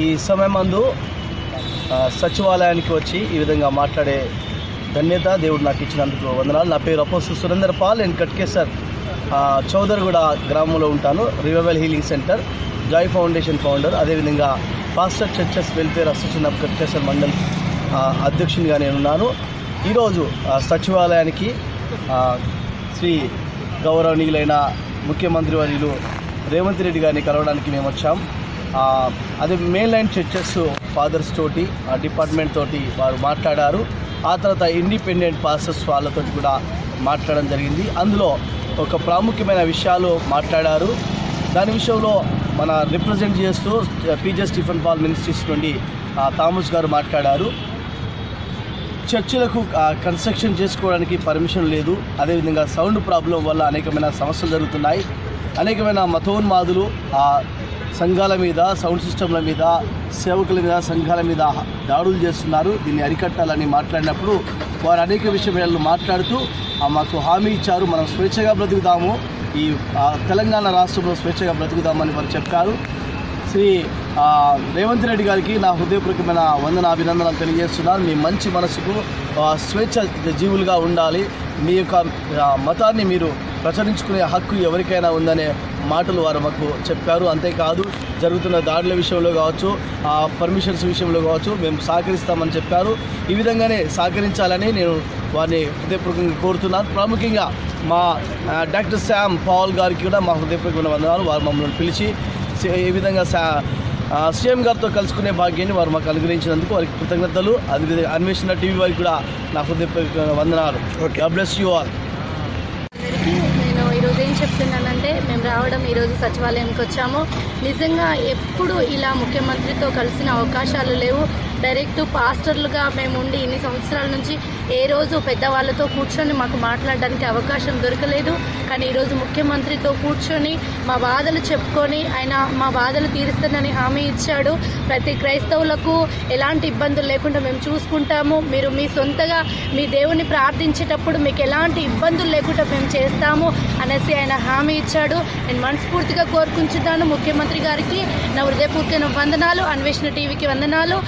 ఈ సమయమందు సచివాలయానికి వచ్చి ఈ విధంగా మాట్లాడే ధన్యత దేవుడు నాకు ఇచ్చినందుకు వందనాలు. నా పేరు అపోస్తలు సురేందర్ పాల్. నేను కట్కేసర్ చౌదరిగూడ గ్రామంలో ఉంటాను. Revival healing centre joy foundation founder, అదేవిధంగా pastor churches welfare association of Ghatkesar mandal అధ్యక్షునిగా నేనున్నాను. ఈరోజు సచివాలయానికి శ్రీ గౌరవనీయులైన ముఖ్యమంత్రి వర్యులు రేవంత్ రెడ్డి గారిని కలవడానికి మేము వచ్చాం. అదే మెయిన్ లైన్ చర్చెస్ ఫాదర్స్ తోటి డిపార్ట్మెంట్ తోటి వారు మాట్లాడారు. ఆ తర్వాత ఇండిపెండెంట్ పాస్టర్స్ వాళ్ళతో కూడా మాట్లాడడం జరిగింది. అందులో ఒక ప్రాముఖ్యమైన విషయాలు మాట్లాడారు. దాని విషయంలో మన రిప్రజెంట్ చేస్తూ పీజే స్టీఫెన్ పాల్ మినిస్ట్రీస్ నుండి థామస్ గారు మాట్లాడారు. చర్చిలకు కన్స్ట్రక్షన్ చేసుకోవడానికి పర్మిషన్ లేదు. అదేవిధంగా సౌండ్ ప్రాబ్లం వల్ల అనేకమైన సమస్యలు జరుగుతున్నాయి. అనేకమైన మతోన్మాదులు సంఘాల మీద, సౌండ్ సిస్టమ్ల మీద, సేవకుల మీద, సంఘాల మీద దాడులు చేస్తున్నారు. దీన్ని అరికట్టాలని మాట్లాడినప్పుడు వారు అనేక విషయాలు మాట్లాడుతూ మాకు హామీ ఇచ్చారు. మనం స్వేచ్ఛగా బ్రతుకుదాము, ఈ తెలంగాణ రాష్ట్రంలో స్వేచ్ఛగా బ్రతుకుదామని వారు చెప్పారు. శ్రీ రేవంత్ రెడ్డి గారికి నా హృదయపూర్వకమైన అభినందనలు తెలియజేస్తున్నాను. మీ మంచి మనసుకు స్వేచ్ఛ జీవులుగా ఉండాలి. మీ యొక్క మతాన్ని మీరు ప్రచురించుకునే హక్కు ఎవరికైనా ఉందనే మాటలు వారు మాకు చెప్పారు. అంతేకాదు జరుగుతున్న దాడుల విషయంలో కావచ్చు, పర్మిషన్స్ విషయంలో కావచ్చు మేము సహకరిస్తామని చెప్పారు. ఈ విధంగానే సహకరించాలని నేను వారిని హృదయపూర్వకంగా కోరుతున్నాను. ప్రాముఖ్యంగా మా డాక్టర్ శామ్ పాల్ గారికి కూడా మా హృదయపూర్వకమైన వందనాలు. వారు మమ్మల్ని పిలిచి ఈ విధంగా సీఎం గారితో కలుసుకునే భాగ్యాన్ని వారు మాకు అనుగ్రహించినందుకు వారికి కృతజ్ఞతలు. అదేవిధంగా అన్వేషణ టీవీ వారికి కూడా నా హృదయపూర్వకమైన వందనాలు. God bless you all. నేను ఈరోజు ఏం చెప్తున్నానంటే, మేము రావడం ఈరోజు సచివాలయంకి వచ్చాము. నిజంగా ఎప్పుడు ఇలా ముఖ్యమంత్రితో కలిసిన అవకాశాలు లేవు. డైరెక్ట్ పాస్టర్లుగా మేము ఉండి ఇన్ని సంవత్సరాల నుంచి ఏ రోజు పెద్దవాళ్ళతో కూర్చొని మాకు మాట్లాడడానికి అవకాశం దొరకలేదు. కానీ ఈరోజు ముఖ్యమంత్రితో కూర్చొని మా బాధలు చెప్పుకొని ఆయన మా బాధలు తీరుస్తానని హామీ ఇచ్చాడు. ప్రతి క్రైస్తవులకు ఎలాంటి ఇబ్బందులు లేకుండా మేము చూసుకుంటాము, మీరు మీ సొంతగా మీ దేవుని ప్రార్థించేటప్పుడు మీకు ఎలాంటి ఇబ్బందులు లేకుండా మేము చేస్తాము అనేసి ఆయన హామీ ఇచ్చాడు. నేను మనస్ఫూర్తిగా కోరుకుంటున్నాను ముఖ్యమంత్రి గారికి నా హృదయపూర్వకమైన వందనాలు. అన్వేషణ టీవీకి వందనాలు.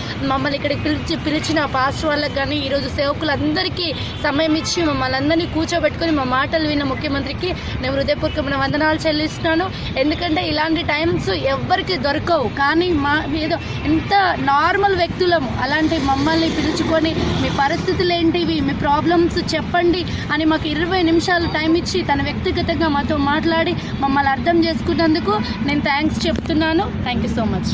మమ్మల్ని ఇక్కడికి పిలిచిన పాస్టర్ వాళ్ళకి కానీ ఈరోజు సేవకులందరికీ సమయం ఇచ్చి మమ్మల్ని అందరినీ కూర్చోబెట్టుకుని మా మాటలు విన్న ముఖ్యమంత్రికి నేను హృదయపూర్వకమైన వందనాలు చెల్లిస్తున్నాను. ఎందుకంటే ఇలాంటి టైమ్స్ ఎవ్వరికి దొరకవు. కానీ మా ఏదో ఎంత నార్మల్ వ్యక్తులము అలాంటి మమ్మల్ని పిలుచుకొని మీ పరిస్థితులు ఏంటివి, మీ ప్రాబ్లమ్స్ చెప్పండి అని మాకు 20 నిమిషాలు టైం ఇచ్చి తన వ్యక్తిగతంగా మాతో మాట్లాడి మమ్మల్ని అర్థం చేసుకున్నందుకు నేను థ్యాంక్స్ చెప్తున్నాను. Thank you so much.